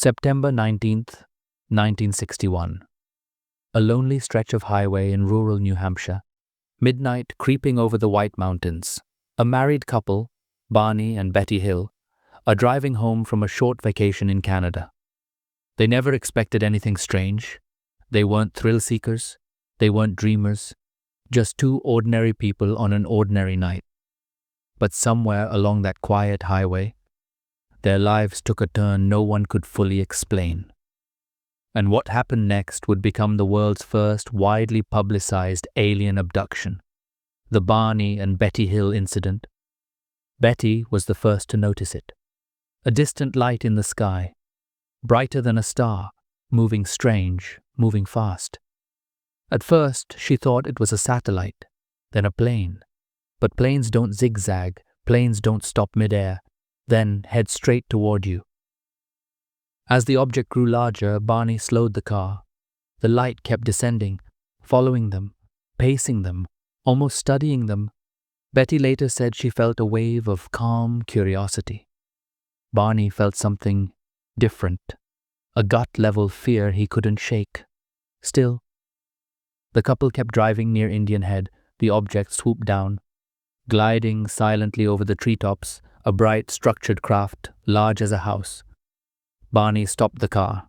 September 19th, 1961. A lonely stretch of highway in rural New Hampshire. Midnight creeping over the White Mountains. A married couple, Barney and Betty Hill, are driving home from a short vacation in Canada. They never expected anything strange. They weren't thrill seekers. They weren't dreamers. Just two ordinary people on an ordinary night. But somewhere along that quiet highway, their lives took a turn no one could fully explain. And what happened next would become the world's first widely publicized alien abduction, the Barney and Betty Hill incident. Betty was the first to notice it. A distant light in the sky, brighter than a star, moving strange, moving fast. At first, she thought it was a satellite, then a plane. But planes don't zigzag, planes don't stop midair, then head straight toward you. As the object grew larger, Barney slowed the car. The light kept descending, following them, pacing them, almost studying them. Betty later said she felt a wave of calm curiosity. Barney felt something different, a gut-level fear he couldn't shake. Still, the couple kept driving near Indian Head. The object swooped down, gliding silently over the treetops, a bright, structured craft, large as a house. Barney stopped the car.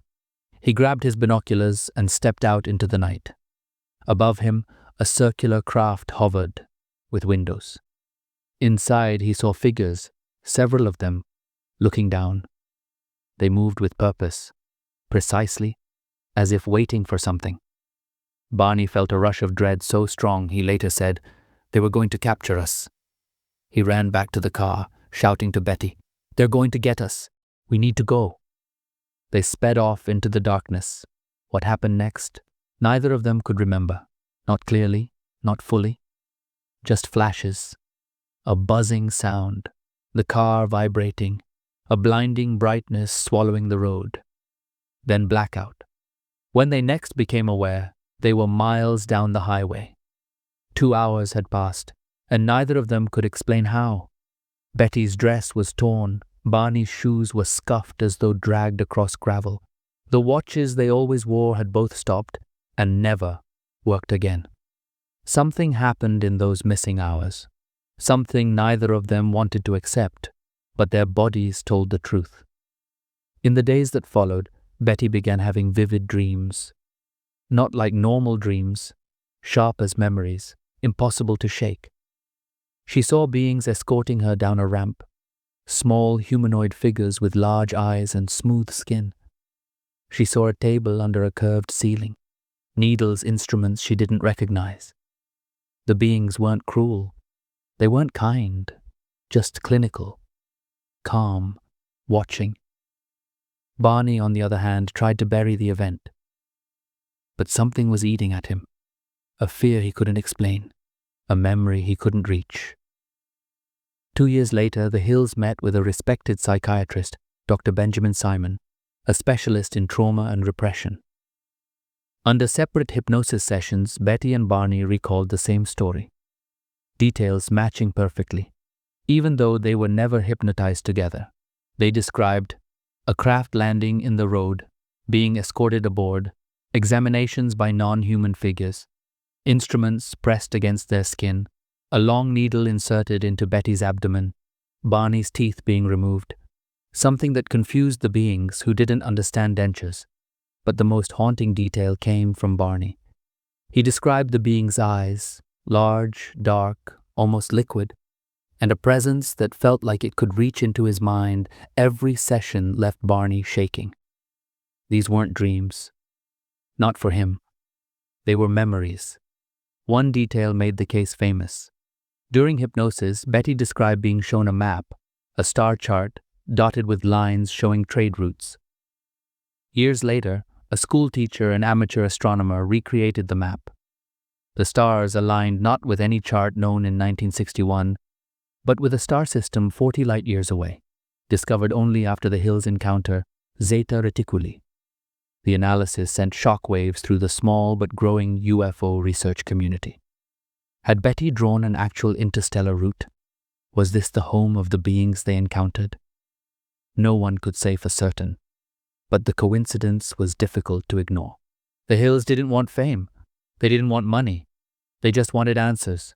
He grabbed his binoculars and stepped out into the night. Above him, a circular craft hovered, with windows. Inside, he saw figures, several of them, looking down. They moved with purpose, precisely, as if waiting for something. Barney felt a rush of dread so strong, he later said, they were going to capture us. He ran back to the car, shouting to Betty, "They're going to get us. We need to go." They sped off into the darkness. What happened next? Neither of them could remember. Not clearly, not fully. Just flashes. A buzzing sound. The car vibrating. A blinding brightness swallowing the road. Then blackout. When they next became aware, they were miles down the highway. 2 hours had passed, and neither of them could explain how. Betty's dress was torn. Barney's shoes were scuffed as though dragged across gravel. The watches they always wore had both stopped and never worked again. Something happened in those missing hours. Something neither of them wanted to accept, but their bodies told the truth. In the days that followed, Betty began having vivid dreams. Not like normal dreams, sharp as memories, impossible to shake. She saw beings escorting her down a ramp. Small humanoid figures with large eyes and smooth skin. She saw a table under a curved ceiling, needles, instruments she didn't recognize. The beings weren't cruel. They weren't kind, just clinical, calm, watching. Barney, on the other hand, tried to bury the event. But something was eating at him, a fear he couldn't explain, a memory he couldn't reach. 2 years later, the Hills met with a respected psychiatrist, Dr. Benjamin Simon, a specialist in trauma and repression. Under separate hypnosis sessions, Betty and Barney recalled the same story, details matching perfectly. Even though they were never hypnotized together, they described a craft landing in the road, being escorted aboard, examinations by non-human figures, instruments pressed against their skin, a long needle inserted into Betty's abdomen, Barney's teeth being removed, something that confused the beings who didn't understand dentures. But the most haunting detail came from Barney. He described the being's eyes, large, dark, almost liquid, and a presence that felt like it could reach into his mind. Every session left Barney shaking. These weren't dreams. Not for him. They were memories. One detail made the case famous. During hypnosis, Betty described being shown a map, a star chart, dotted with lines showing trade routes. Years later, a school teacher and amateur astronomer recreated the map. The stars aligned not with any chart known in 1961, but with a star system 40 light-years away, discovered only after the Hills encounter Zeta Reticuli. The analysis sent shockwaves through the small but growing UFO research community. Had Betty drawn an actual interstellar route? Was this the home of the beings they encountered? No one could say for certain, but the coincidence was difficult to ignore. The Hills didn't want fame. They didn't want money. They just wanted answers.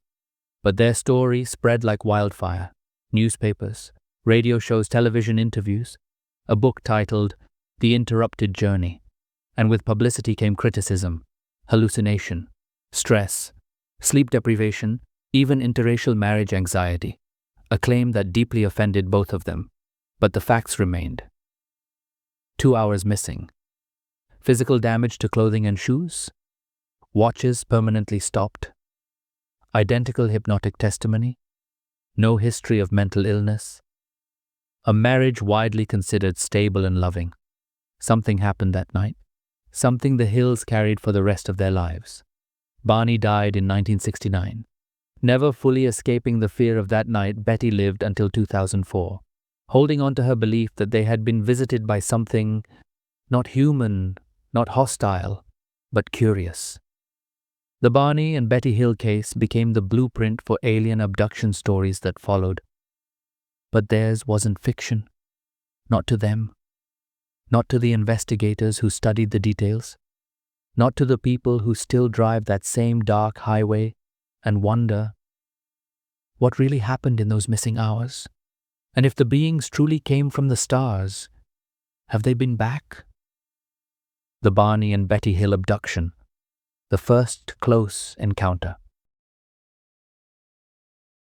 But their story spread like wildfire. Newspapers, radio shows, television interviews, a book titled The Interrupted Journey. And with publicity came criticism, hallucination, stress, sleep deprivation, even interracial marriage anxiety, a claim that deeply offended both of them. But the facts remained. 2 hours missing. Physical damage to clothing and shoes. Watches permanently stopped. Identical hypnotic testimony. No history of mental illness. A marriage widely considered stable and loving. Something happened that night. Something the Hills carried for the rest of their lives. Barney died in 1969. Never fully escaping the fear of that night, Betty lived until 2004, holding on to her belief that they had been visited by something not human, not hostile, but curious. The Barney and Betty Hill case became the blueprint for alien abduction stories that followed. But theirs wasn't fiction. Not to them. Not to the investigators who studied the details. Not to the people who still drive that same dark highway and wonder what really happened in those missing hours. And if the beings truly came from the stars, have they been back? The Barney and Betty Hill abduction, the first close encounter.